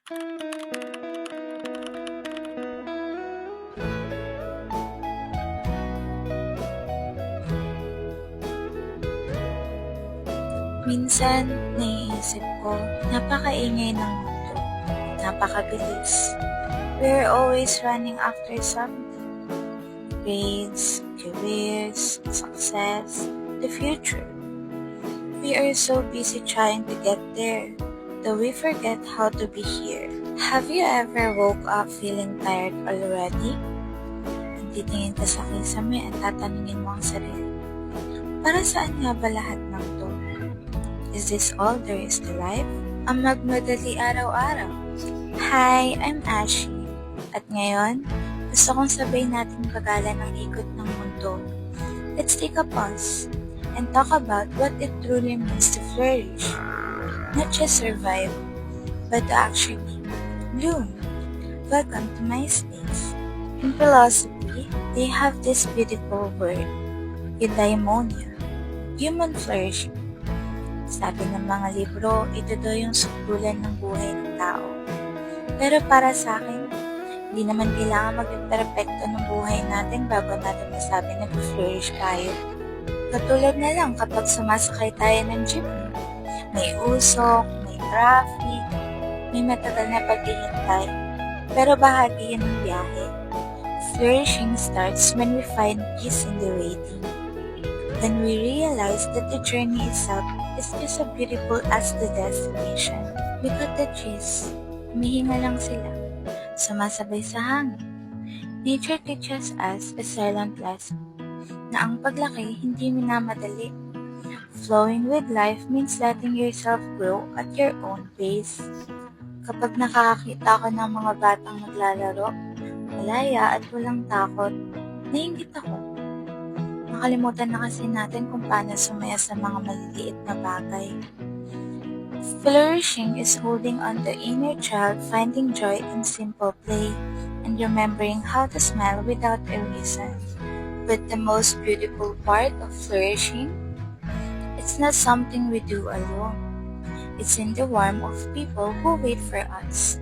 Minsan, naiisip ko, napakaingay ng mundo, napakabilis. We're always running after something. Grades, careers, success, the future. We are so busy trying to get there that we forget how to be here. Have you ever woke up feeling tired already? Ang titingin ka sa kisame at tatanungin mo ang sarili, para saan nga ba lahat ng to? Is this all there is to life? Ang magmadali araw-araw. Hi, I'm Ashi. At ngayon, gusto kong sabay natin pagalan ng ikot ng mundo. Let's take a pause and talk about what it truly means to flourish. Not just survive, but to actually bloom. Welcome to my space. In philosophy, they have this beautiful word, eudaimonia, human flourishing. Sabi ng mga libro, ito daw yung sukdulan ng buhay ng tao. Pero para sa akin, hindi naman kailangan maging perfecto ng buhay natin bago natin masabi na flourish tayo. Katulad na lang kapag sumasakay tayo ng jeepney. May usok, may traffic, may matagal na paghihintay. Pero bahagi yan ng biyahe. Flourishing starts when we find peace in the waiting. Then we realize that the journey itself is just as beautiful as the destination. We cut the trees, humihinga lang sila, sumasabay sa hangin. Nature teaches us a silent lesson, na ang paglaki hindi minamadali. Flowing with life means letting yourself grow at your own pace. Kapag nakakakita ko ng mga batang naglalaro, malaya at walang takot, naiingit ako. Nakalimutan na kasi natin kung paano sumaya sa mga maliliit na bagay. Flourishing is holding on to inner child, finding joy in simple play, and remembering how to smile without a reason. But the most beautiful part of flourishing, it's not something we do alone. It's in the warmth of people who wait for us.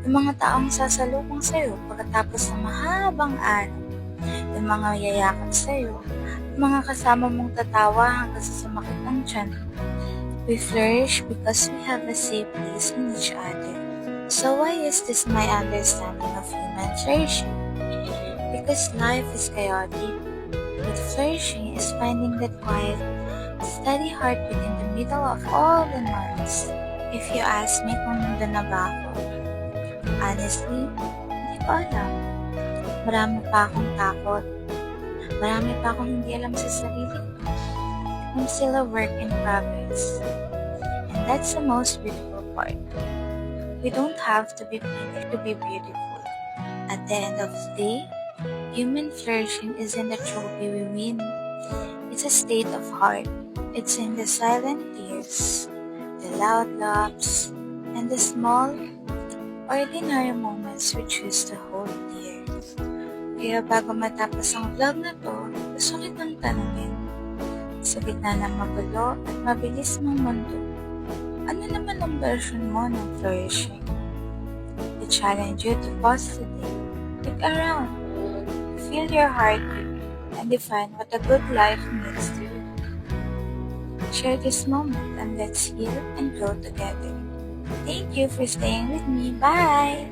Yung mga taong sasalubong sa'yo pagkatapos ng mahabang araw, yung mga yayakap sa'yo, yung mga kasama mong tatawa hanggang sa sumakit ng tiyan. We flourish because we have a safe place in each other. So why is this my understanding of human flourishing? Because life is chaotic, but flourishing is finding that quiet, steady heartbeat in the middle of all the noise. If you ask me kung nandun na ba ako, honestly, hindi ko alam. Marami pa akong takot. Marami pa akong hindi alam sa sarili ko. I'm still a work in progress. And that's the most beautiful part. We don't have to be perfect to be beautiful. At the end of the day, human flourishing isn't a trophy we win. It's a state of heart. It's in the silent tears, the loud laughs, and the small, ordinary moments we choose to hold dear. Kaya bago matapos ang vlog na to, gusto kitang tanungin. Sa gitna ng magulo at mabilis mong mundo, ano naman ang version mo ng flourishing? I challenge you to pause today, look around, feel your heart beat, and define what a good life means to you. Share this moment and let's heal and grow together. Thank you for staying with me. Bye!